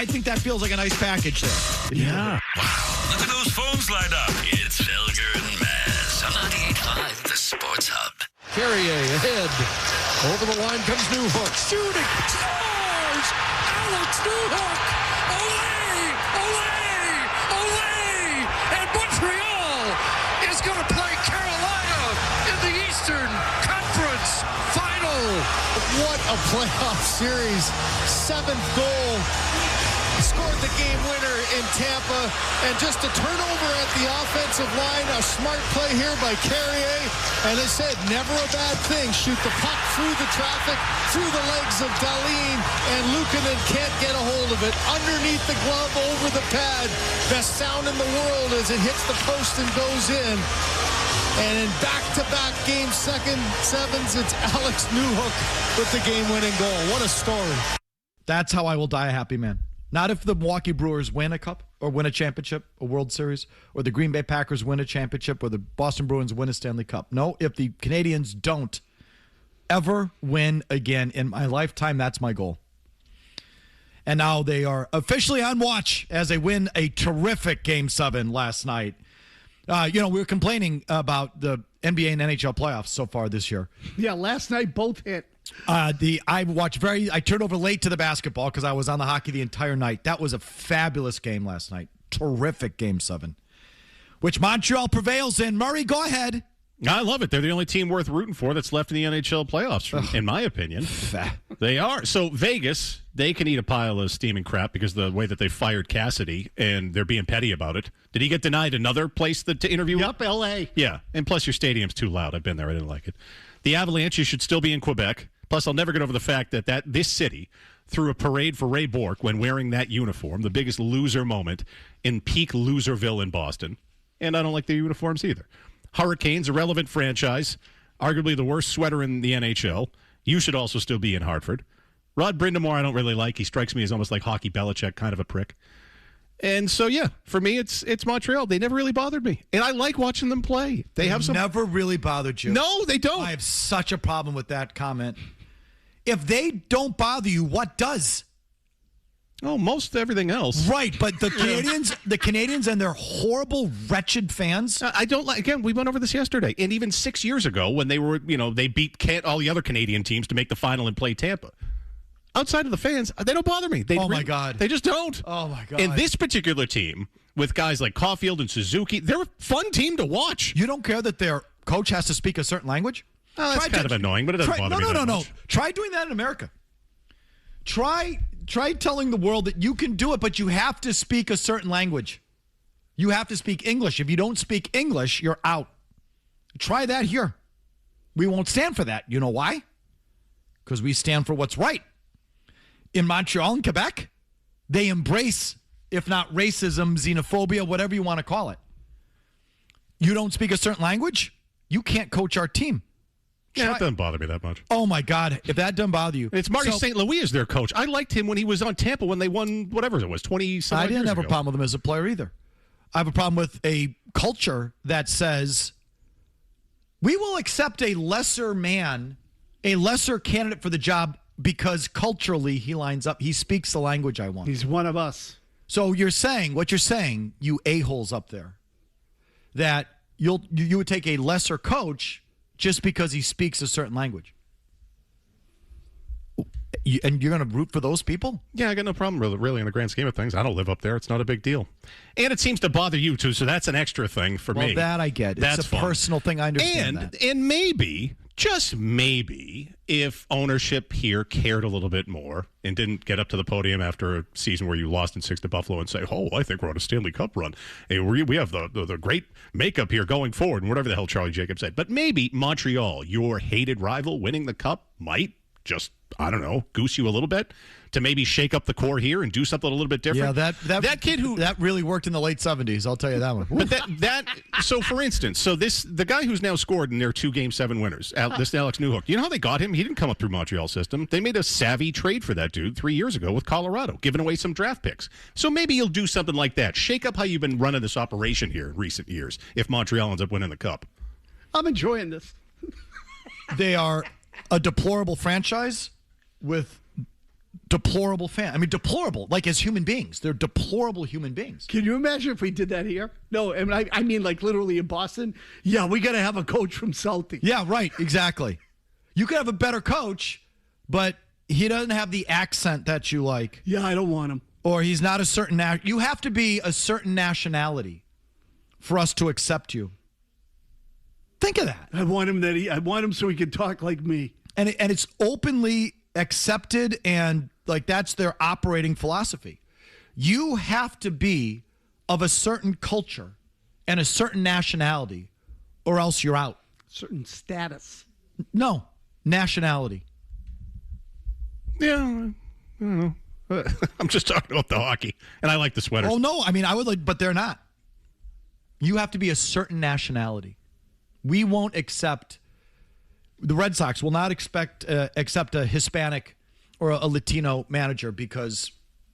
I think that feels like a nice package there. Yeah. Wow, look at those phones lined up. It's Felger and Mazz on 98.5, the Sports Hub. Carrier ahead. Over the line comes Newhook. Shooting. Scores! Alex Newhook! Olé! Olé! Olé! And Montreal is going to play Carolina in the Eastern Conference Final. What a playoff series. 7th goal. Scored the game winner in Tampa. And just a turnover at the offensive line. A smart play here by Carrier. And I said, never a bad thing. Shoot the puck through the traffic, through the legs of Dahlin, and Luukkonen can't get a hold of it. Underneath the glove, over the pad. Best sound in the world as it hits the post and goes in. And in back-to-back game sevens, it's Alex Newhook with the game-winning goal. What a story. That's how I will die a happy man. Not if the Milwaukee Brewers win a cup or win a championship, a World Series, or the Green Bay Packers win a championship, or the Boston Bruins win a Stanley Cup. No, if the Canadiens don't ever win again in my lifetime, that's my goal. And now they are officially on watch as they win a terrific Game 7 last night. We were complaining about the NBA and NHL playoffs so far this year. Yeah, last night both hit. I turned over late to the basketball because I was on the hockey the entire night. That was a fabulous game last night. Terrific Game 7, which Montreal prevails in. Murray, go ahead. I love it. They're the only team worth rooting for that's left in the NHL playoffs, in my opinion. They are. So Vegas, they can eat a pile of steaming crap because of the way that they fired Cassidy, and they're being petty about it. Did he get denied another place to interview? Yup, L.A. Yeah, and plus your stadium's too loud. I've been there. I didn't like it. The Avalanche should still be in Quebec. Plus, I'll never get over the fact that this city threw a parade for Ray Bourque when wearing that uniform, the biggest loser moment in peak Loserville in Boston. And I don't like the uniforms either. Hurricanes, a relevant franchise, arguably the worst sweater in the NHL. You should also still be in Hartford. Rod Brindamore, I don't really like. He strikes me as almost like Hockey Belichick, kind of a prick. And so, yeah, for me, it's Montreal. They never really bothered me. And I like watching them play. They have some... Never really bothered you. No, they don't. I have such a problem with that comment. If they don't bother you, what does? Oh, most everything else. Right, but the Canadiens and their horrible, wretched fans. I don't like, again, we went over this yesterday. And even 6 years ago when they were, they beat all the other Canadian teams to make the final and play Tampa. Outside of the fans, they don't bother me. My God. They just don't. Oh, my God. And this particular team, with guys like Caulfield and Suzuki, they're a fun team to watch. You don't care that their coach has to speak a certain language? Oh, that's kind of annoying, but it doesn't bother me that much. Try doing that in America. Try telling the world that you can do it, but you have to speak a certain language. You have to speak English. If you don't speak English, you're out. Try that here. We won't stand for that. You know why? Because we stand for what's right. In Montreal and Quebec, they embrace, if not racism, xenophobia, whatever you want to call it. You don't speak a certain language, you can't coach our team. Yeah, it doesn't bother me that much. Oh, my God. If that doesn't bother you. It's Marty St. Louis as their coach. I liked him when he was on Tampa when they won whatever it was, 20-some years ago. I didn't have a problem with him as a player either. I have a problem with a culture that says we will accept a lesser man, a lesser candidate for the job because culturally he lines up. He speaks the language I want. He's one of us. So what you're saying, you a-holes up there, that you would take a lesser coach just because he speaks a certain language. And you're going to root for those people? Yeah, I got no problem really in the grand scheme of things. I don't live up there. It's not a big deal. And it seems to bother you, too, so that's an extra thing for me. Well, that I get. It's a personal thing. I understand that. And maybe, just maybe, if ownership here cared a little bit more and didn't get up to the podium after a season where you lost in 6 to Buffalo and say, oh, I think we're on a Stanley Cup run. Hey, we have the great makeup here going forward, and whatever the hell Charlie Jacobs said. But maybe Montreal, your hated rival, winning the Cup might just, I don't know, goose you a little bit to maybe shake up the core here and do something a little bit different. Yeah, that kid who that really worked in the late 70s. I'll tell you that one. But so for instance, the guy who's now scored in their 2 Game 7 winners, this Alex Newhook. You know how they got him? He didn't come up through Montreal's system. They made a savvy trade for that dude 3 years ago with Colorado, giving away some draft picks. So maybe you'll do something like that. Shake up how you've been running this operation here in recent years. If Montreal ends up winning the Cup, I'm enjoying this. They are a deplorable franchise with deplorable fan. I mean, deplorable, like as human beings. They're deplorable human beings. Can you imagine if we did that here? No, I mean like literally in Boston. Yeah, we got to have a coach from Celtic. Yeah, right, exactly. You could have a better coach, but he doesn't have the accent that you like. Yeah, I don't want him. Or he's not a certain... You have to be a certain nationality for us to accept you. Think of that. I want him so he can talk like me. And it's openly accepted, and like that's their operating philosophy. You have to be of a certain culture and a certain nationality, or else you're out. Certain status. No, nationality. Yeah, I don't know. I'm just talking about the hockey, and I like the sweaters. Oh no, I mean I would like, but they're not. You have to be a certain nationality. We won't accept. The Red Sox will not accept a Hispanic or a Latino manager because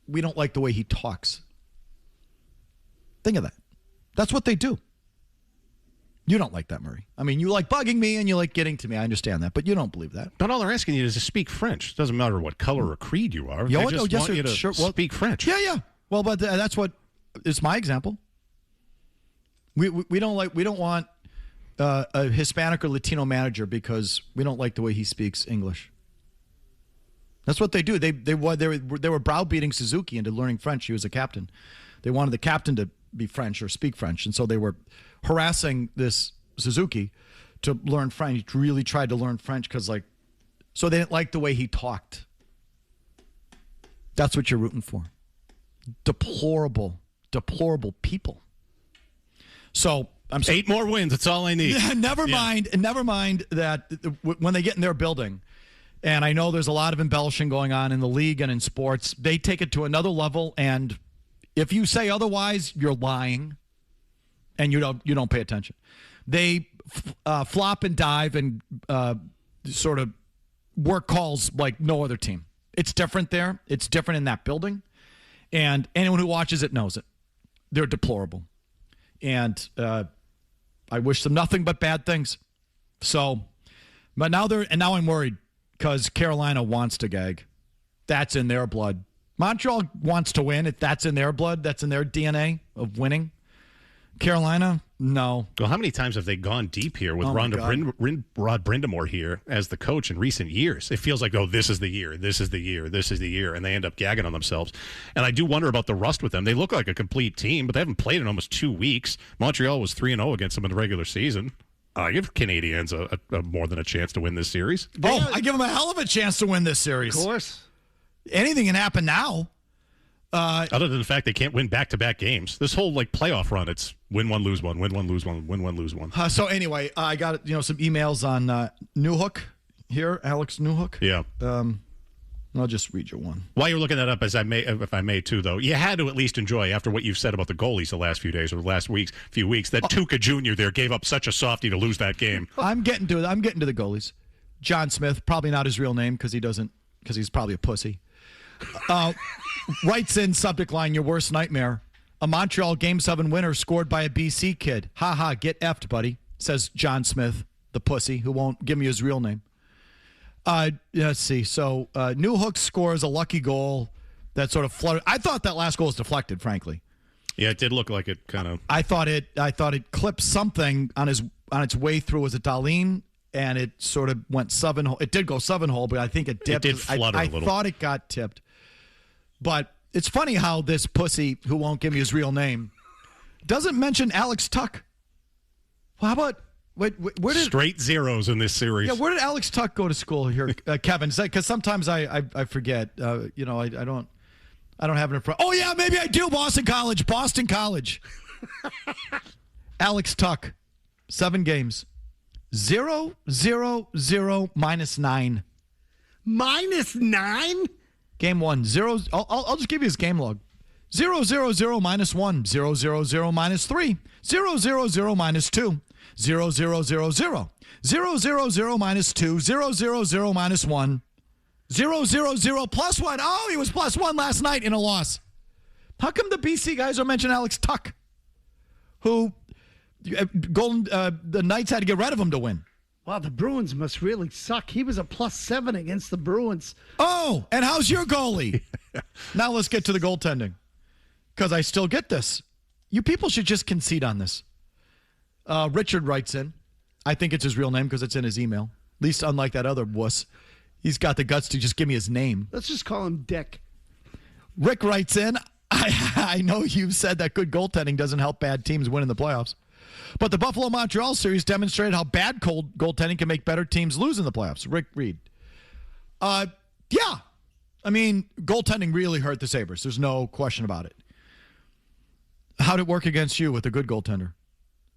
we don't like the way he talks. Think of that. That's what they do. You don't like that, Murray. I mean, you like bugging me and you like getting to me. I understand that, but you don't believe that. But all they're asking you is to speak French. It doesn't matter what color or creed you are. They just want you to speak French. Yeah. Well, but that's what it's my example. We don't want a Hispanic or Latino manager because we don't like the way he speaks English. That's what they do. They were browbeating Suzuki into learning French. He was a captain. They wanted the captain to be French or speak French, and so they were harassing this Suzuki to learn French. He really tried to learn French so they didn't like the way he talked. That's what you're rooting for. Deplorable people. So I'm saying 8 more wins. That's all I need. Never mind that when they get in their building, and I know there's a lot of embellishing going on in the league and in sports, they take it to another level. And if you say otherwise, you're lying, and you don't pay attention. They flop and dive and sort of work calls like no other team. It's different there. It's different in that building, and anyone who watches it knows it. They're deplorable, and I wish them nothing but bad things. So, but now I'm worried because Carolina wants to gag. That's in their blood. Montreal wants to win. If that's in their blood, that's in their DNA of winning. Carolina, no. Well, how many times have they gone deep here with Rod Brindamore here as the coach in recent years? It feels like, this is the year, this is the year, this is the year, and they end up gagging on themselves. And I do wonder about the rust with them. They look like a complete team, but they haven't played in almost 2 weeks. Montreal was 3-0 against them in the regular season. I give Canadiens a more than a chance to win this series. I give them a hell of a chance to win this series. Of course. Anything can happen now. Other than the fact they can't win back-to-back games. This whole playoff run, it's win one, lose one, win one, lose one, win one, lose one. So anyway, I got some emails on Newhook here, Alex Newhook. Yeah. I'll just read you one. While you're looking that up, if I may too, though, you had to at least enjoy, after what you've said about the goalies the last few days or the last few weeks, that Tuukka Jr. there gave up such a softie to lose that game. I'm getting to the goalies. John Smith, probably not his real name because he's probably a pussy. Writes in subject line, your worst nightmare. A Montreal Game 7 winner scored by a BC kid. Ha ha, get effed, buddy, says John Smith, the pussy, who won't give me his real name. Let's see. So Newhook scores a lucky goal that sort of fluttered. I thought that last goal was deflected, frankly. Yeah, it did look like it kind of. I thought it clipped something on its way through. Was it Dahlin? And it sort of went 7-hole. It did go 7-hole, but I think it dipped. It did flutter a little. I thought it got tipped. But it's funny how this pussy, who won't give me his real name, doesn't mention Alex Tuck. Well, how about where did straight zeros in this series? Yeah, where did Alex Tuck go to school here, Kevin? Because sometimes I forget. I don't have it in front. Oh yeah, maybe I do. Boston College. Alex Tuck, 7 games. 0, 0, 0, -9. -9? Game 1, 0. I'll just give you his game log. 0, 0, 0, -1. 0, 0, 0, -3. 0, 0, 0, -2. 0, 0, 0, 0. 0, 0, 0, -2. 0, 0, 0, -1. 0, 0, 0, +1. Oh, he was +1 last night in a loss. How come the BC guys don't mention Alex Tuck, who the Knights had to get rid of him to win? Wow, the Bruins must really suck. He was a +7 against the Bruins. Oh, and how's your goalie? Now let's get to the goaltending, because I still get this. You people should just concede on this. Richard writes in. I think it's his real name because it's in his email. At least unlike that other wuss. He's got the guts to just give me his name. Let's just call him Dick. Rick writes in, I know you've said that good goaltending doesn't help bad teams win in the playoffs. But the Buffalo-Montreal series demonstrated how bad goaltending can make better teams lose in the playoffs. Rick Reed. Yeah. I mean, goaltending really hurt the Sabres. There's no question about it. How'd it work against you with a good goaltender?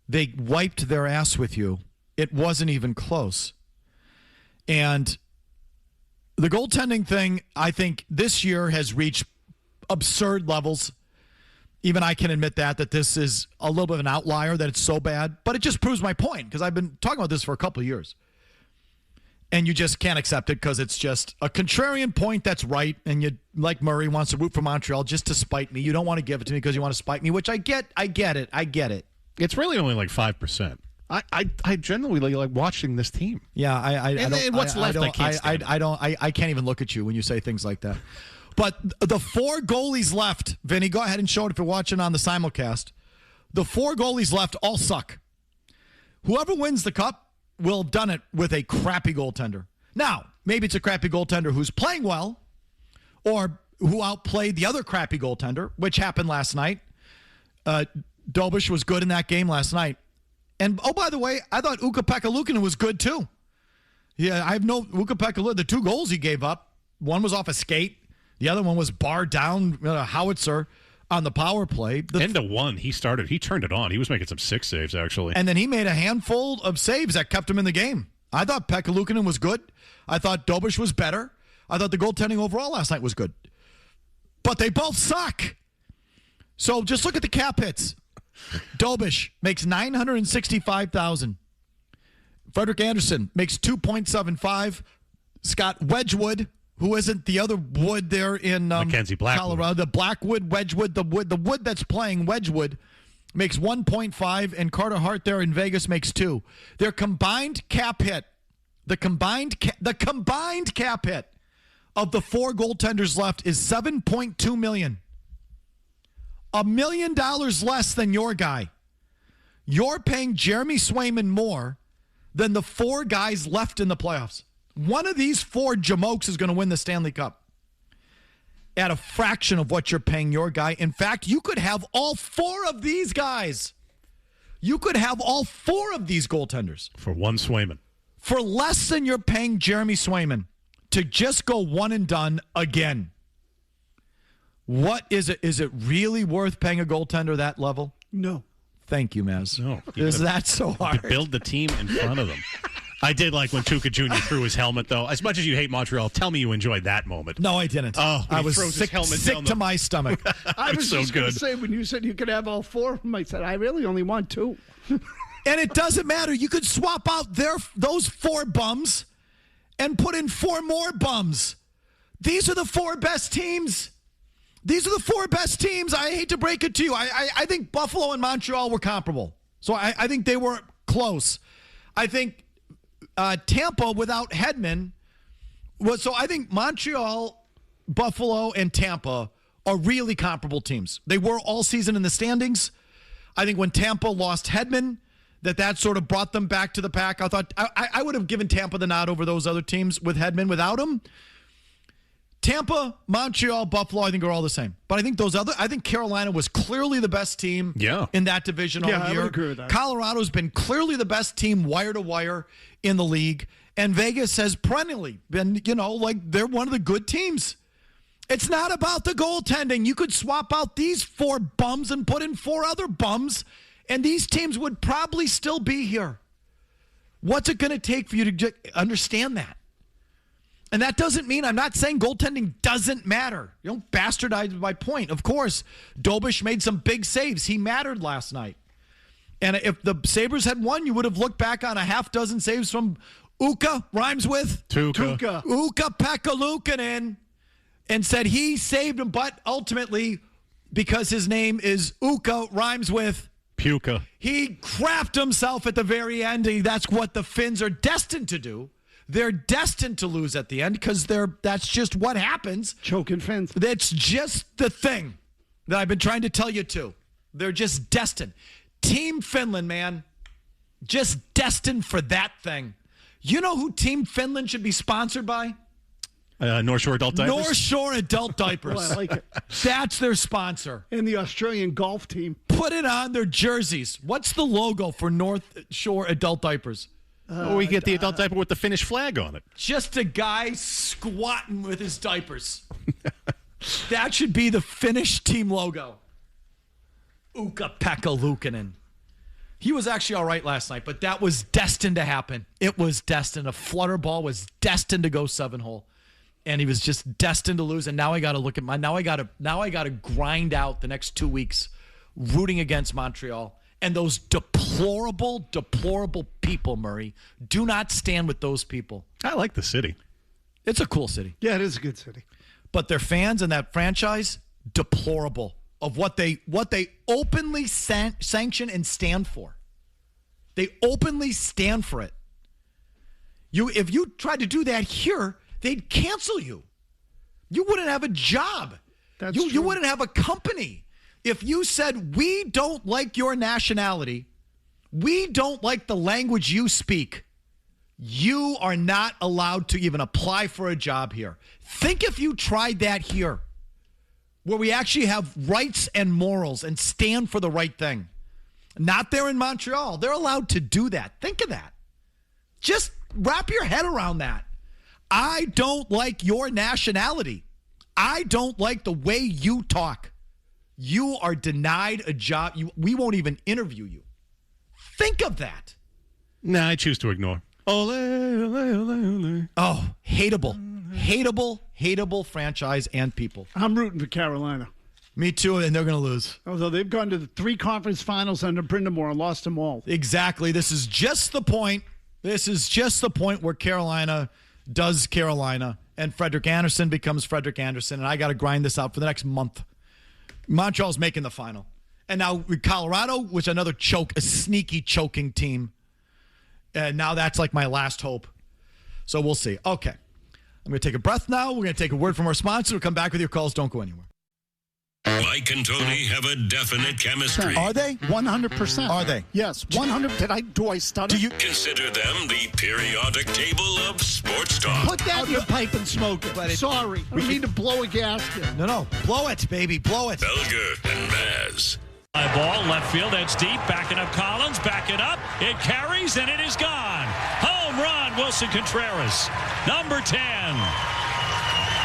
They wiped their ass with you. It wasn't even close. And the goaltending thing, I think this year has reached absurd levels. Even I can admit that this is a little bit of an outlier, that it's so bad. But it just proves my point, because I've been talking about this for a couple of years. And you just can't accept it because it's just a contrarian point that's right. And you, like Murray, wants to root for Montreal just to spite me. You don't want to give it to me because you want to spite me, which I get it. It's really only like 5%. I generally like watching this team. Yeah, I can't even look at you when you say things like that. But the 4 goalies left, Vinny, go ahead and show it if you're watching on the simulcast. The 4 goalies left all suck. Whoever wins the cup will have done it with a crappy goaltender. Now, maybe it's a crappy goaltender who's playing well, or who outplayed the other crappy goaltender, which happened last night. Dobish was good in that game last night. And, oh, by the way, I thought Ukko-Pekka Luukkonen was good, too. Yeah, I have no Ukko-Pekka Luukkonen. The 2 goals he gave up, one was off a skate. The other one was bar down, howitzer on the power play. End of one, he turned it on. He was making some 6 saves, actually. And then he made a handful of saves that kept him in the game. I thought Pekka Luukkonen was good. I thought Dobish was better. I thought the goaltending overall last night was good. But they both suck. So just look at the cap hits. Dobish makes $965,000. Frederick Anderson makes $2.75. Scott Wedgwood, who isn't the other wood there in Mackenzie Blackwood. Colorado, the Blackwood, Wedgwood, the wood that's playing Wedgwood makes 1.5, and Carter Hart there in Vegas makes 2. Their combined cap hit, the combined cap hit of the 4 goaltenders left is $7.2 million. $1 million less than your guy. You're paying Jeremy Swayman more than the 4 guys left in the playoffs. One of these 4 jamokes is going to win the Stanley Cup at a fraction of what you're paying your guy. In fact, you could have all 4 of these guys. You could have all 4 of these goaltenders. For one Swayman. For less than you're paying Jeremy Swayman to just go one and done again. What is it? Is it really worth paying a goaltender that level? No. Thank you, Mazz. No. Is that so hard? Build the team in front of them. I did like when Tuukka Jr. threw his helmet, though. As much as you hate Montreal, tell me you enjoyed that moment. No, I didn't. Oh, I was sick to my stomach. I was so just going good. to say, when you said you could have all 4 of them, I said, I really only want 2. And it doesn't matter. You could swap out those 4 bums and put in 4 more bums. These are the 4 best teams. These are the 4 best teams. I hate to break it to you. I think Buffalo and Montreal were comparable. So I think they were close. I think Tampa without Hedman was. So I think Montreal, Buffalo, and Tampa are really comparable teams. They were all season in the standings. I think when Tampa lost Hedman, that sort of brought them back to the pack. I thought I would have given Tampa the nod over those other teams with Hedman. Without him, Tampa, Montreal, Buffalo, I think are all the same. But I think I think Carolina was clearly the best team in that division all year. I would agree with that. Colorado's been clearly the best team wire to wire in the league. And Vegas has perennially been, like they're one of the good teams. It's not about the goaltending. You could swap out these 4 bums and put in 4 other bums, and these teams would probably still be here. What's it going to take for you to understand that? And that doesn't mean, I'm not saying goaltending doesn't matter. You don't bastardize my point. Of course, Dobish made some big saves. He mattered last night. And if the Sabres had won, you would have looked back on a half dozen saves from Ukko, rhymes with Tuukka. Ukko-Pekka Luukkonen, and said he saved him, but ultimately, because his name is Ukko, rhymes with Puka. He crapped himself at the very end. That's what the Finns are destined to do. They're destined to lose at the end because that's just what happens. Choking Finns. That's just the thing that I've been trying to tell you too. They're just destined. Team Finland, man, just destined for that thing. You know who Team Finland should be sponsored by? North Shore Adult Diapers? North Shore Adult Diapers. Oh, I like it. That's their sponsor. And the Australian golf team. Put it on their jerseys. What's the logo for North Shore Adult Diapers? We get the adult diaper with the Finnish flag on it. Just a guy squatting with his diapers. That should be the Finnish team logo. Ukko-Pekka Luukkonen. He was actually all right last night, but that was destined to happen. It was destined. A flutter ball was destined to go 7-hole. And he was just destined to lose. And now I got to look at now I got to grind out the next 2 weeks rooting against Montreal. And those deplorable people, Murray, do not stand with those people. I like the city. It's a cool city. Yeah, it is a good city. But their fans and that franchise, deplorable of what they openly sanction and stand for. They openly stand for it. If you tried to do that here, they'd cancel you. You wouldn't have a job. You wouldn't have a company. If you said, we don't like your nationality, we don't like the language you speak, you are not allowed to even apply for a job here. Think if you tried that here, where we actually have rights and morals and stand for the right thing. Not there in Montreal. They're allowed to do that. Think of that. Just wrap your head around that. I don't like your nationality. I don't like the way you talk. You are denied a job. We won't even interview you. Think of that. Nah, I choose to ignore. Ole, ole, ole, ole. Oh, hateable franchise and people. I'm rooting for Carolina. Me too, and they're going to lose. Although they've gone to the 3 conference finals under Brindamore and lost them all. Exactly. This is just the point. Where Carolina does Carolina and Frederik Andersen becomes Frederik Andersen, and I got to grind this out for the next month. Montreal's making the final. And now Colorado was another a sneaky choking team. And now that's like my last hope. So we'll see. Okay. I'm going to take a breath now. We're going to take a word from our sponsor. We'll come back with your calls. Don't go anywhere. Mike and Tony have a definite chemistry. Are they? 100%. Are they? Yes, 100. Do I stutter? Do you Consider them the periodic table of sports talk. Put that in your pipe and smoke it. Sorry. We need to blow a gasket. No. Blow it, baby. Blow it. Felger and Mazz. High ball, left field, that's deep, backing up Collins, back it up, it carries, and it is gone. Home run, Willson Contreras, number 10.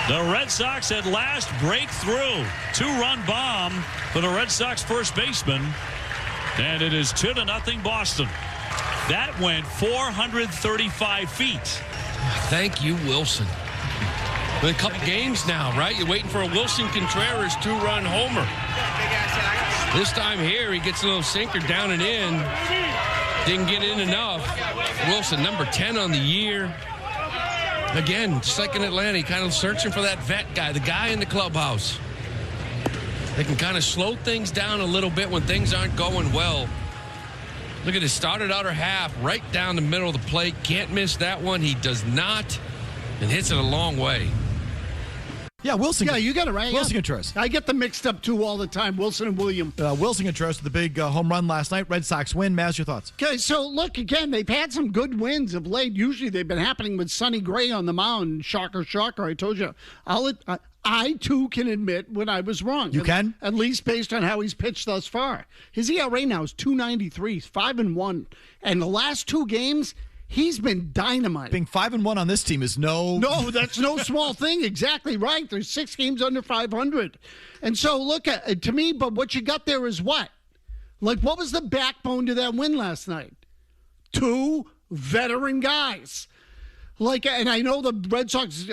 The Red Sox at last break through. 2-run bomb for the Red Sox first baseman, and it is 2-0 Boston. That went 435 feet. Thank you, Wilson. Been a couple games now, right? You're waiting for a Willson Contreras 2-run homer. This time here, he gets a little sinker down and in. Didn't get in enough. Wilson, number 10 on the year. Again, just like in Atlanta, kind of searching for that vet guy, the guy in the clubhouse. They can kind of slow things down a little bit when things aren't going well. Look at it, started outer half, right down the middle of the plate. Can't miss that one. He does not, and hits it a long way. Yeah, Willson. Yeah, you got it right. Willson Contreras. I get them mixed up, too, all the time. Wilson and William. Willson Contreras with the big home run last night. Red Sox win. Mazz, your thoughts? Okay, so look, again, they've had some good wins of late. Usually they've been happening with Sonny Gray on the mound. Shocker. I told you. I, too, can admit when I was wrong. You can? At least based on how he's pitched thus far. His ERA now is 2.93. He's 5-1. And the last 2 games, he's been dynamite. Being 5-1 on this team is no, that's no small thing. Exactly right. There's 6 games under 500. And so look at to me, but what you got there is what? Like, what was the backbone to that win last night? 2 veteran guys. Like, and I know the Red Sox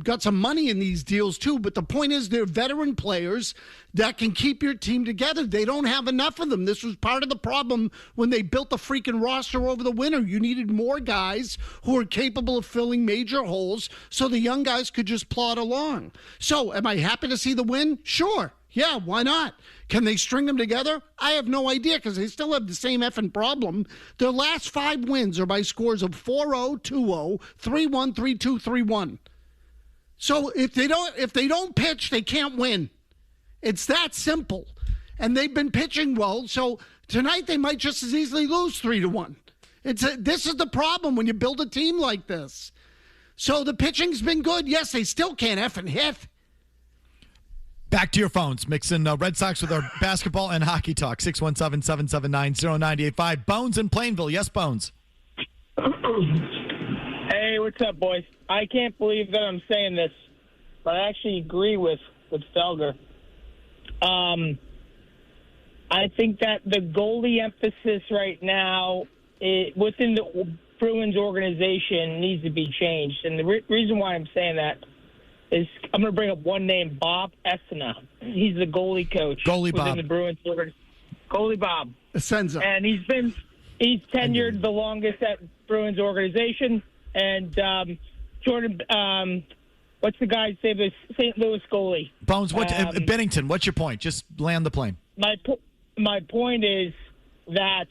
got some money in these deals too, but the point is they're veteran players that can keep your team together. They don't have enough of them. This was part of the problem when they built the freaking roster over the winter. You needed more guys who are capable of filling major holes so the young guys could just plod along. So am I happy to see the win? Sure. Yeah, why not? Can they string them together? I have no idea because they still have the same effing problem. Their last 5 wins are by scores of 4-0, 2-0, 3-1, 3-2, 3-1. So if they don't pitch, they can't win. It's that simple. And they've been pitching well, so tonight they might just as easily lose 3-1. This is the problem when you build a team like this. So the pitching's been good. Yes, they still can't effing hit. Back to your phones. Mixing Red Sox with our basketball and hockey talk. 617-779-0985. Bones in Plainville. Yes, Bones. Hey, what's up, boys? I can't believe that I'm saying this, but I actually agree with Felger. I think that the goalie emphasis right now within the Bruins organization needs to be changed. And the reason why I'm saying that is I'm going to bring up one name, Bob Essena. He's the goalie coach within the Bruins organization. Goalie Bob. Essenza. And he's tenured the longest at Bruins organization. And Jordan, what's the guy say the St. Louis goalie? Bones, Bennington, what's your point? Just land the plane. My point is that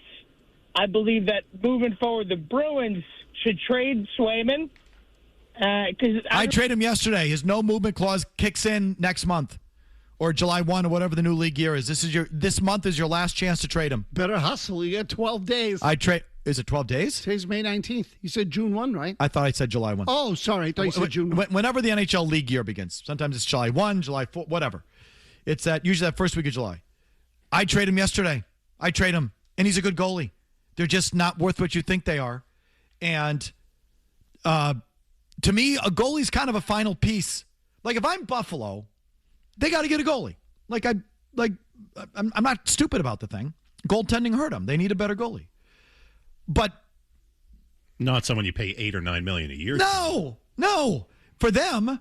I believe that moving forward, the Bruins should trade Swayman. I traded him yesterday. His no movement clause kicks in next month, or July 1, or whatever the new league year is. This month is your last chance to trade him. Better hustle. You got 12 days. Is it 12 days? Today's May 19th. You said June 1, right? I thought I said July 1. Oh, sorry. I thought you said June 1. Whenever the NHL league year begins. Sometimes it's July 1, July 4, whatever. It's usually that first week of July. I traded him yesterday. And he's a good goalie. They're just not worth what you think they are. And to me, a goalie's kind of a final piece. Like if I'm Buffalo, they got to get a goalie. I'm not stupid about the thing. Goaltending hurt them. They need a better goalie. But not someone you pay $8 or $9 million a year. No. For them,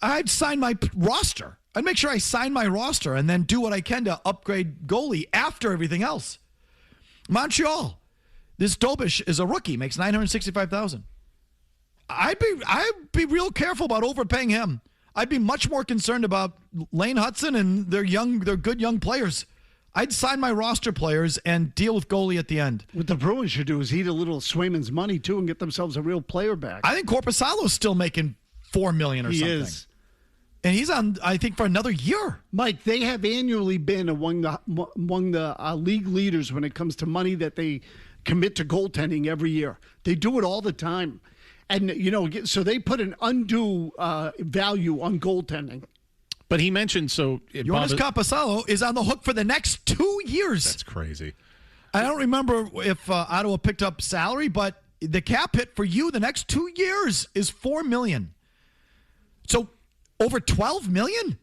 I'd sign my roster. I'd make sure I sign my roster and then do what I can to upgrade goalie after everything else. Montreal, this Dobish is a rookie, makes $965,000. I'd be real careful about overpaying him. I'd be much more concerned about Lane Hudson and their good young players. I'd sign my roster players and deal with goalie at the end. What the Bruins should do is eat a little Swayman's money, too, and get themselves a real player back. I think Korpisalo's still making $4 million or something. He is. And he's on, I think, for another year. Mike, they have annually been among the league leaders when it comes to money that they commit to goaltending every year. They do it all the time. And, so they put an undue value on goaltending. But he mentioned, Jonas Korpisalo is on the hook for the next 2 years. That's crazy. I don't remember if Ottawa picked up salary, but the cap hit for you the next 2 years is $4 million. So over $12 million?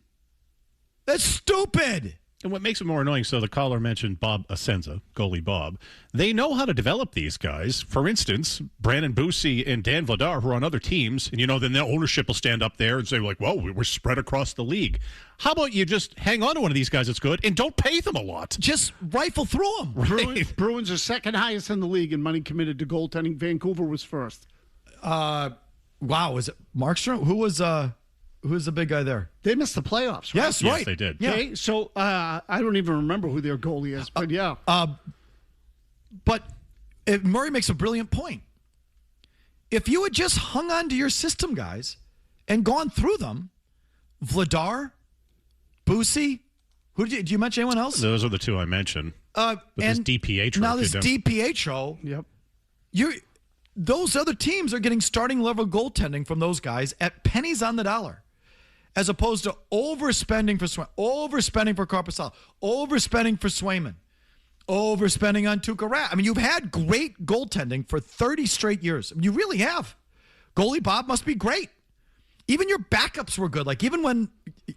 That's stupid. And what makes it more annoying, so the caller mentioned Bob Essenza, goalie Bob. They know how to develop these guys. For instance, Brandon Bussi and Dan Vladar, who are on other teams, and then their ownership will stand up there and say, well, we're spread across the league. How about you just hang on to one of these guys that's good and don't pay them a lot? Just rifle through them. Right. Bruins are second highest in the league in money committed to goaltending. Vancouver was first. Wow, was it Markstrom? Who's the big guy there? They missed the playoffs, right? Yes, right. Yes, they did. Yeah. Okay, so I don't even remember who their goalie is, but yeah. But Murray makes a brilliant point. If you had just hung on to your system, guys, and gone through them, Vladar, Bussi, did you mention anyone else? Those are the two I mentioned. This DiPietro. Now this DiPietro. Yep. Those other teams are getting starting level goaltending from those guys at pennies on the dollar, as opposed to overspending for overspending for Korpisalo, overspending for Swayman, overspending on Tuukka Rask. I mean, you've had great goaltending for 30 straight years. I mean, you really have. Goalie Bob must be great. Even your backups were good. Like even when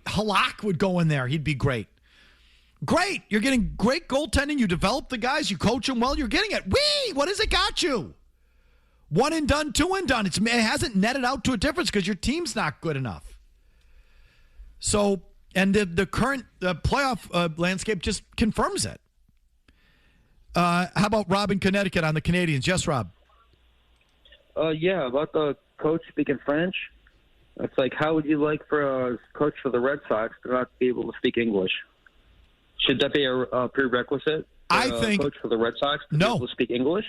Halak would go in there, he'd be great. Great. You're getting great goaltending. You develop the guys. You coach them well. You're getting it. What has it got you? 1 and done, 2 and done. It hasn't netted out to a difference because your team's not good enough. So, and the current playoff landscape just confirms it. How about Rob in Connecticut on the Canadiens? Yes, Rob. Yeah, about the coach speaking French. It's like, how would you like for a coach for the Red Sox to not be able to speak English? Should that be a prerequisite? I think coach for the Red Sox to no. be able to speak English.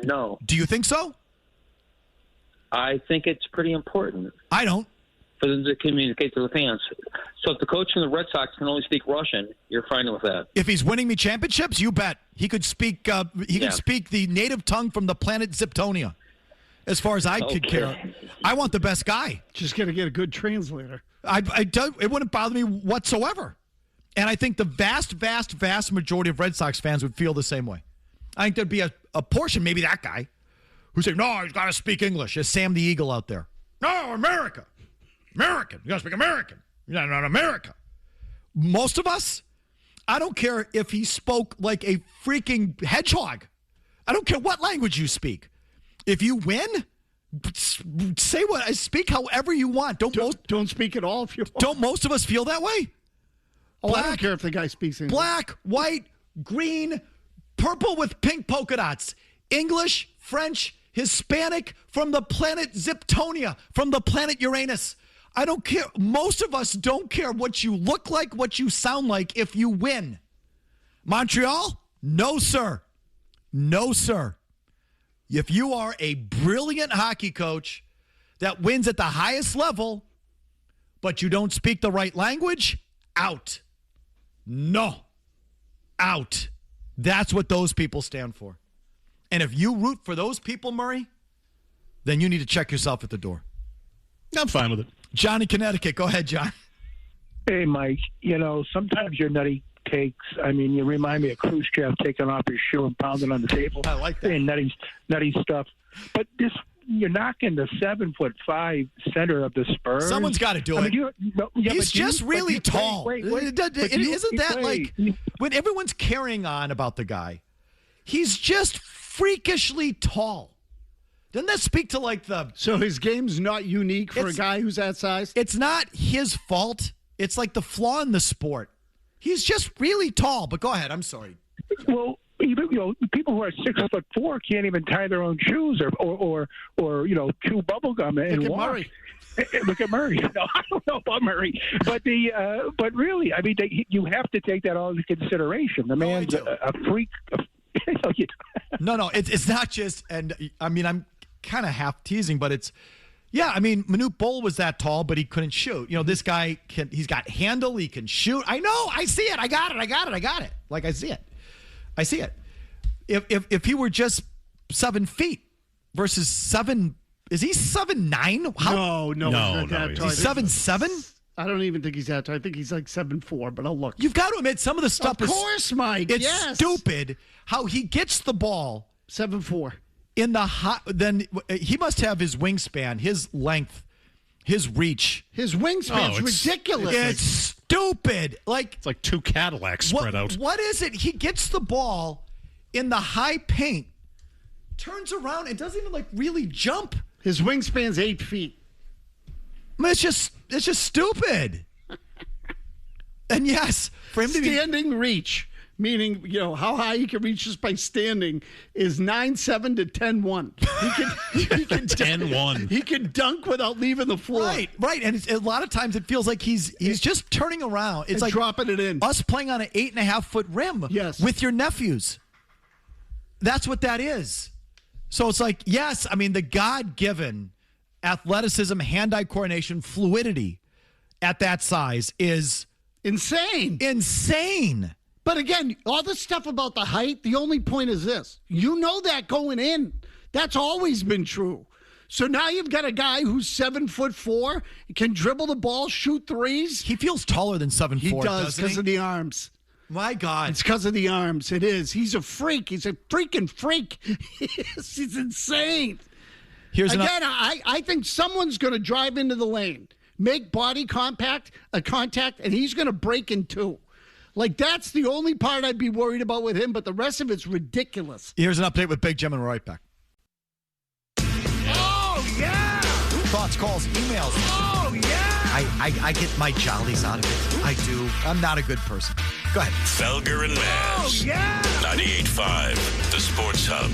No? Do you think so? I think it's pretty important. I don't. For them to communicate to the fans. So if the coach from the Red Sox can only speak Russian, you're fine with that. If he's winning me championships, you bet he could speak. Could speak the native tongue from the planet Ziptonia. As far as I could care, I want the best guy. Just got to get a good translator. It wouldn't bother me whatsoever. And I think the vast majority of Red Sox fans would feel the same way. I think there'd be a portion, maybe that guy, who'd say, no, he's got to speak English. There's Sam the Eagle out there. No, American. American. You got to speak American. You're not America. Most of us, I don't care if he spoke like a freaking hedgehog. I don't care what language you speak. If you win, speak however you want. Don't speak at all if you want. Don't most of us feel that way? I don't care if the guy speaks English. Black, white, green, purple with pink polka dots. English, French, Hispanic, from the planet Ziptonia, from the planet Uranus. I don't care. Most of us don't care what you look like, what you sound like if you win. Montreal? No, sir. No, sir. If you are a brilliant hockey coach that wins at the highest level, but you don't speak the right language, out. No. Out. That's what those people stand for. And if you root for those people, Murray, then you need to check yourself at the door. I'm fine with it. Johnny, Connecticut. Go ahead, John. Hey, Mike. Sometimes your nutty takes, you remind me of Khrushchev taking off his shoe and pounding on the table. I like that. And nutty stuff. But you're knocking the 7'5" center of the Spurs. Someone's got to do it. He's just really tall. Isn't that like when everyone's carrying on about the guy? He's just freakishly tall. Doesn't that speak to like the... So his game's not unique for a guy who's that size? It's not his fault. It's like the flaw in the sport. He's just really tall. But go ahead. I'm sorry. Well, even people who are 6'4" can't even tie their own shoes or chew bubble gum and walk. Murray. Look at Murray. No, I don't know about Murray, but really, you have to take that all into consideration. The man's a freak. No, it's not just. And I'm kind of half teasing, but it's. Yeah, Manute Bol was that tall, but he couldn't shoot. This guy he's got handle, he can shoot. I know, I see it. I got it. Like I see it. If he were just 7 feet versus 7, is he 7'9"? No. He's 7'7"? I don't even think he's that tall. I think he's like 7'4", but I'll look. You've got to admit some of the stuff Of course, Mike. It's yes. stupid how he gets the ball 7'4". In the then he must have his wingspan, his length, his reach. His wingspan's ridiculous. It's stupid. It's like two Cadillacs spread out. What is it? He gets the ball in the high paint, turns around, and doesn't even really jump. His wingspan's 8 feet. It's just stupid. And yes, for him to be standing reach. Meaning, how high he can reach just by standing is 9'7" to 10'1". He can 10'1". He can dunk without leaving the floor. Right. And a lot of times it feels like he's just turning around. It's like dropping it in. Us playing on an 8.5-foot rim. Yes. With your nephews. That's what that is. So it's like, yes, the God-given athleticism, hand-eye coordination, fluidity at that size is insane. But again, all this stuff about the height, the only point is this. You know that going in. That's always been true. So now you've got a guy who's 7'4", can dribble the ball, shoot threes. He feels taller than 7'4", He does because of the arms. My God. It's because of the arms. It is. He's a freak. He's a freaking freak. He's insane. I think someone's going to drive into the lane, make body contact, and he's going to break in two. That's the only part I'd be worried about with him, but the rest of it's ridiculous. Here's an update with Big Jim and right back. Oh, yeah! Thoughts, calls, emails. Oh, yeah! I get my jollies out of it. I do. I'm not a good person. Go ahead. Felger and Mazz. Oh, yeah! 98.5, the Sports Hub.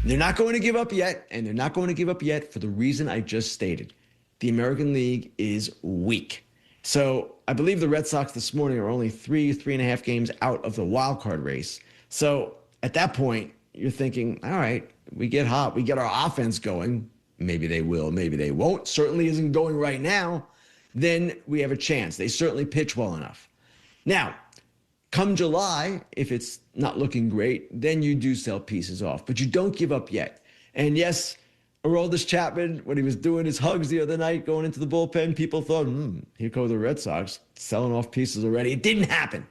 They're not going to give up yet, and they're not going to give up yet for the reason I just stated. The American League is weak. So I believe the Red Sox this morning are only 3.5 games out of the wild card race. So at that point, you're thinking, all right, we get hot, we get our offense going. Maybe they will, maybe they won't. Certainly isn't going right now. Then we have a chance. They certainly pitch well enough. Now, come July, if it's not looking great, then you do sell pieces off. But you don't give up yet. And yes, Aroldis Chapman, when he was doing his hugs the other night going into the bullpen, people thought, here go the Red Sox selling off pieces already. It didn't happen.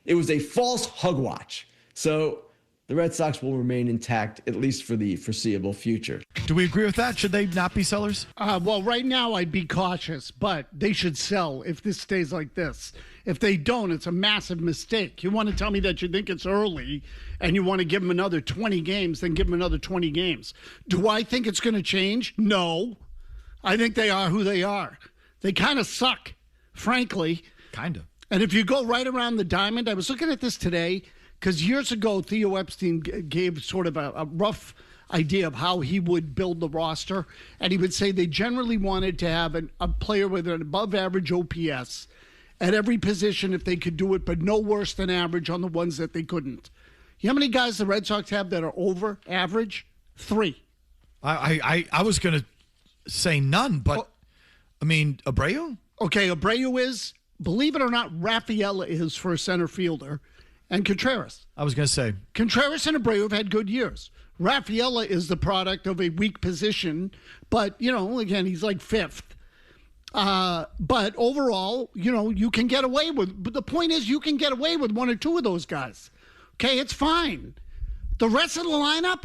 It was a false hug watch. So the Red Sox will remain intact, at least for the foreseeable future. Do we agree with that? Should they not be sellers? Well, right now I'd be cautious, but they should sell if this stays like this. If they don't, it's a massive mistake. You want to tell me that you think it's early and you want to give them another 20 games, then give them another 20 games. Do I think it's going to change? No. I think they are who they are. They kind of suck, frankly. Kind of. And if you go right around the diamond, I was looking at this today, because years ago, Theo Epstein gave sort of a rough idea of how he would build the roster. And he would say they generally wanted to have a player with an above-average OPS at every position if they could do it, but no worse than average on the ones that they couldn't. You know how many guys the Red Sox have that are over average? 3. I was going to say none, but, I mean, Abreu? Okay, Abreu is, believe it or not, Rafaela is for a center fielder. And Contreras. I was going to say. Contreras and Abreu have had good years. Rafaela is the product of a weak position, but, again, he's like 5th. But overall, you can get away with, but the point is you can get away with 1 or 2 of those guys. Okay, it's fine. The rest of the lineup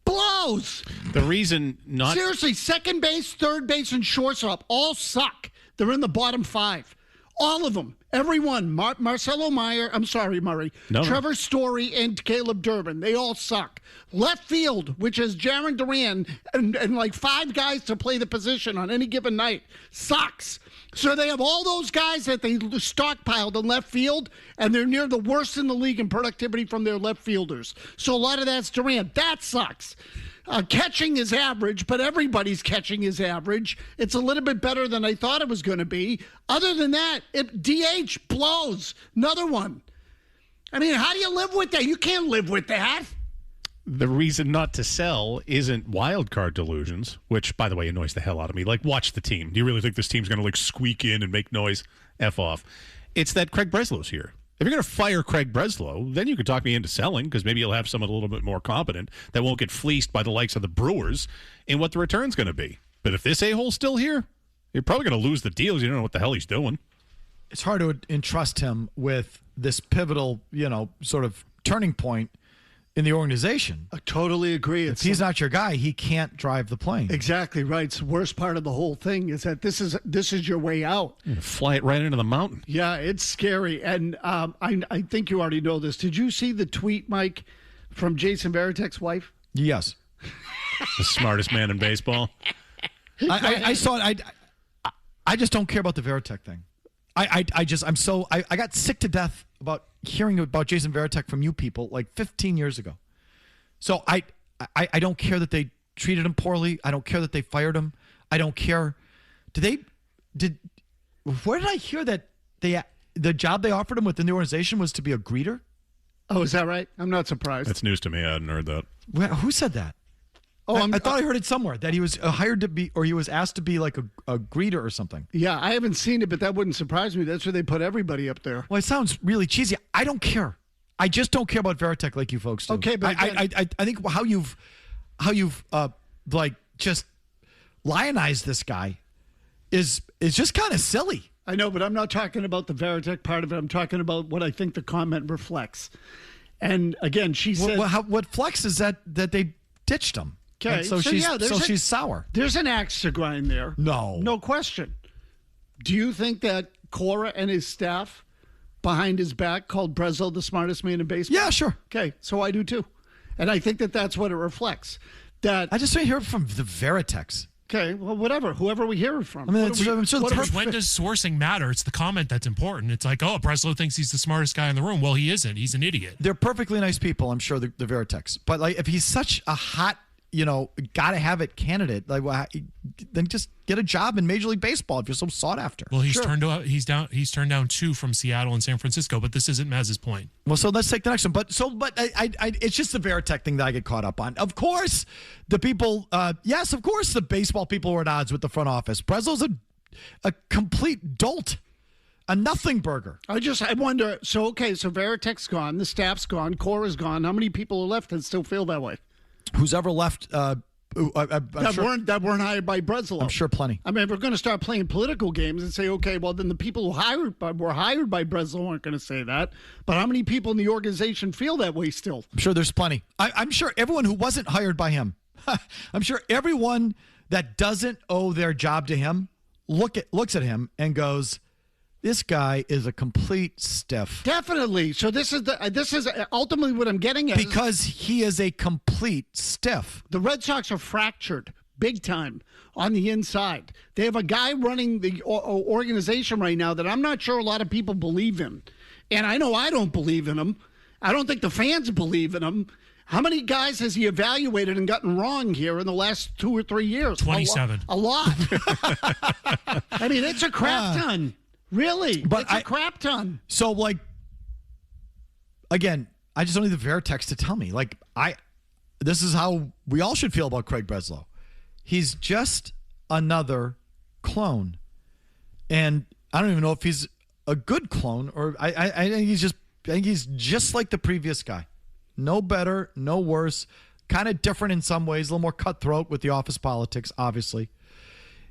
blows. The reason not. Seriously, second base, third base, and shortstop all suck. They're in the bottom 5. All of them. Everyone. Marcelo Meyer. I'm sorry, Murray. No. Trevor Story and Caleb Durbin. They all suck. Left field, which is Jaron Duran and like 5 guys to play the position on any given night, sucks. So they have all those guys that they stockpiled in left field, and they're near the worst in the league in productivity from their left fielders. So a lot of that's Duran. That sucks. Catching is average, but everybody's catching is average. It's a little bit better than I thought it was going to be. Other than that, DH blows. Another one. I mean, how do you live with that? You can't live with that. The reason not to sell isn't wild card delusions, which, by the way, annoys the hell out of me. Like, watch the team. Do you really think this team's going to, squeak in and make noise? F off. It's that Craig Breslow's here. If you're going to fire Craig Breslow, then you could talk me into selling, because maybe you'll have someone a little bit more competent that won't get fleeced by the likes of the Brewers in what the return's going to be. But if this a-hole's still here, you're probably going to lose the deals. You don't know what the hell he's doing. It's hard to entrust him with this pivotal, sort of turning point in the organization. I totally agree. If he's not your guy, he can't drive the plane. Exactly right. It's the worst part of the whole thing is that this is your way out. Fly it right into the mountain. Yeah, it's scary. And I think you already know this. Did you see the tweet, Mike, from Jason Varitek's wife? Yes. The smartest man in baseball. I saw it. I just don't care about the Varitek thing. I got sick to death about hearing about Jason Varitek from you people like 15 years ago. So I don't care that they treated him poorly. I don't care that they fired him. I don't care. Where did I hear that the job they offered him within the organization was to be a greeter? Oh, is that right? I'm not surprised. That's news to me. I hadn't heard that. Who said that? Oh, I thought I heard it somewhere that he was hired to be, or he was asked to be like a greeter or something. Yeah, I haven't seen it, but that wouldn't surprise me. That's where they put everybody up there. Well, it sounds really cheesy. I don't care. I just don't care about Varitek like you folks do. Okay, but I think how you've just lionized this guy is just kind of silly. I know, but I'm not talking about the Varitek part of it. I'm talking about what I think the comment reflects. And again, she said, what flex is that they ditched him. Okay, so she's sour. There's an axe to grind there. No question. Do you think that Cora and his staff behind his back called Breslow the smartest man in baseball? Yeah, sure. Okay, so I do too, and I think that that's what it reflects. That I just want to hear from the Varitek's. Okay, well, whatever. Whoever we hear it from. I mean, when does sourcing matter? It's the comment that's important. It's like, oh, Breslow thinks he's the smartest guy in the room. Well, he isn't. He's an idiot. They're perfectly nice people, I'm sure, the Varitek's. But if he's such a hot got to have it candidate. Like, then just get a job in Major League Baseball if you're so sought after. Well, he's turned down 2 from Seattle and San Francisco, but this isn't Mazz's point. Well, so let's take the next one. But it's just the Veritek thing that I get caught up on. Of course, the people. Yes, of course, the baseball people are at odds with the front office. Breslow's a complete dolt. A nothing burger. I wonder. So Veritek's gone, the staff's gone, Cora's gone. How many people are left that still feel that way? Who's ever left? That weren't hired by Breslow. I'm sure plenty. I mean, we're going to start playing political games and say, okay, well then the people who were hired by Breslow aren't going to say that. But how many people in the organization feel that way still? I'm sure there's plenty. I'm sure everyone who wasn't hired by him. I'm sure everyone that doesn't owe their job to him looks at him and goes, this guy is a complete stiff. Definitely. So this is ultimately what I'm getting at. Because he is a complete stiff. The Red Sox are fractured big time on the inside. They have a guy running the organization right now that I'm not sure a lot of people believe in. And I know I don't believe in him. I don't think the fans believe in him. How many guys has he evaluated and gotten wrong here in the last 2 or 3 years? 27. A lot. I mean, it's a crap ton. Really? But it's a crap ton. So, again, I just don't need the Veritex to tell me. This is how we all should feel about Craig Breslow. He's just another clone. And I don't even know if he's a good clone or I think he's just like the previous guy. No better, no worse. Kind of different in some ways, a little more cutthroat with the office politics, obviously.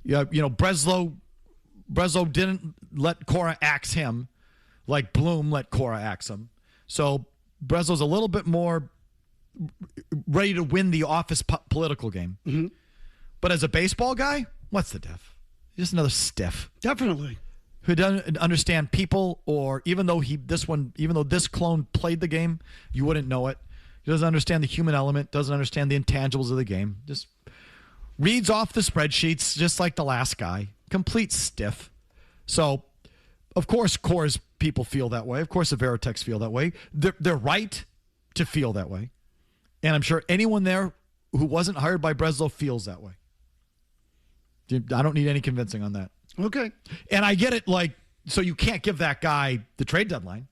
Breslow didn't let Cora axe him like Bloom let Cora axe him. So Breslow's a little bit more ready to win the office political game. Mm-hmm. But as a baseball guy, what's the diff? Just another stiff. Definitely. Who doesn't understand people, or even though this clone played the game, you wouldn't know it. He doesn't understand the human element, doesn't understand the intangibles of the game. Just reads off the spreadsheets just like the last guy. Complete stiff. So, of course, Core's people feel that way. Of course, the Veritex feel that way. They're right to feel that way. And I'm sure anyone there who wasn't hired by Breslow feels that way. I don't need any convincing on that. Okay. And I get it, so you can't give that guy the trade deadline.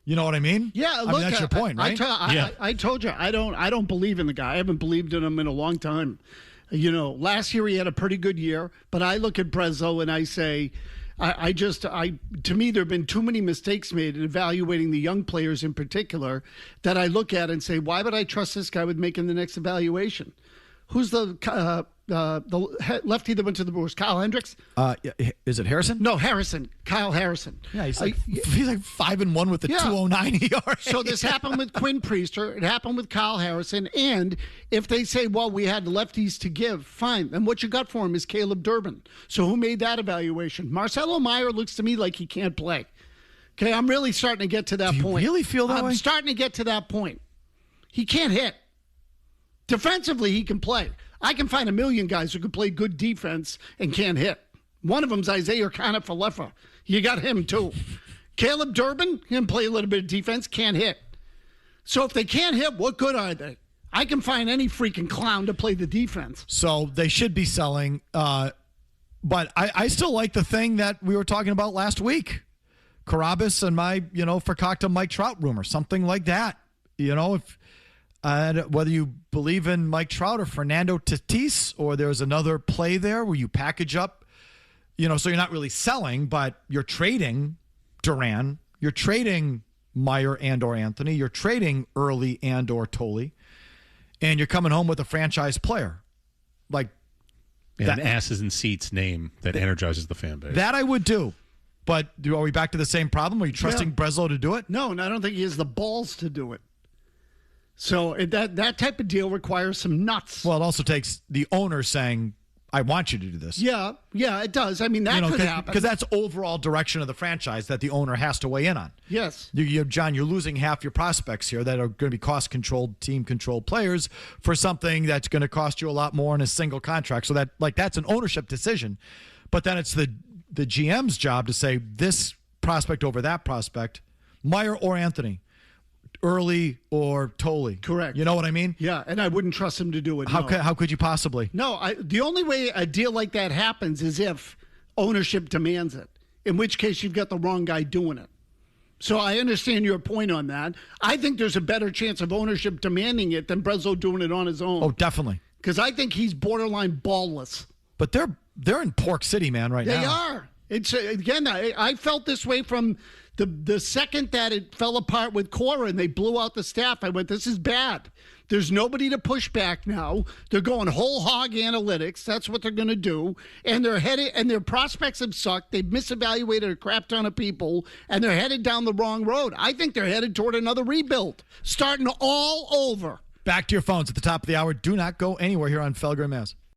You know what I mean? Yeah, look, that's your point, right? I told you, I don't believe in the guy. I haven't believed in him in a long time. Last year he had a pretty good year, but I look at Breslow and I say, to me, there have been too many mistakes made in evaluating the young players in particular that I look at and say, why would I trust this guy with making the next evaluation? Who's the lefty that went to the Brewers? Kyle Hendricks? Is it Harrison? No, Harrison. Kyle Harrison. Yeah, he's like 5-1 with the 209 ERA. So this happened with Quinn Priester. It happened with Kyle Harrison. And if they say, well, we had lefties to give, fine. And what you got for him is Caleb Durbin. So who made that evaluation? Marcelo Meyer looks to me like he can't play. Okay, I'm really starting to get to that point. You really feel that way? I'm starting to get to that point. He can't hit. Defensively, he can play. I can find a million guys who can play good defense and can't hit. One of them's Isaiah Kiner-Falefa. You got him, too. Caleb Durbin can play a little bit of defense, can't hit. So if they can't hit, what good are they? I can find any freaking clown to play the defense. So they should be selling. But I still like the thing that we were talking about last week. Carabas and my, Fakakta Mike Trout rumor, something like that. If whether you believe in Mike Trout or Fernando Tatis, or there's another play there where you package up, so you're not really selling, but you're trading Duran, you're trading Meyer and or Anthony, you're trading Early and or Tolley, and you're coming home with a franchise player. An asses and seats name that energizes the fan base. That I would do. But are we back to the same problem? Are you trusting Breslow to do it? No, and I don't think he has the balls to do it. So that type of deal requires some nuts. Well, it also takes the owner saying, I want you to do this. Yeah, it does. I mean, that could happen. Because that's overall direction of the franchise that the owner has to weigh in on. Yes. John, you're losing half your prospects here that are going to be cost-controlled, team-controlled players for something that's going to cost you a lot more in a single contract. So that's an ownership decision. But then it's the GM's job to say this prospect over that prospect, Meyer or Anthony. early or Tolley. Correct. You know what I mean? Yeah, and I wouldn't trust him to do it. How could you possibly? No, the only way a deal like that happens is if ownership demands it, in which case you've got the wrong guy doing it. So I understand your point on that. I think there's a better chance of ownership demanding it than Breslow doing it on his own. Oh, definitely. Because I think he's borderline ballless. But they're in Pork City, man, right now. They are. It's again, I felt this way from the second that it fell apart with Cora and they blew out the staff. I went, this is bad. There's nobody to push back now. They're going whole hog analytics. That's what they're going to do. And they're headed, and their prospects have sucked. They've misevaluated a crap ton of people, and they're headed down the wrong road. I think they're headed toward another rebuild, starting all over. Back to your phones at the top of the hour. Do not go anywhere here on Felger and Mazz.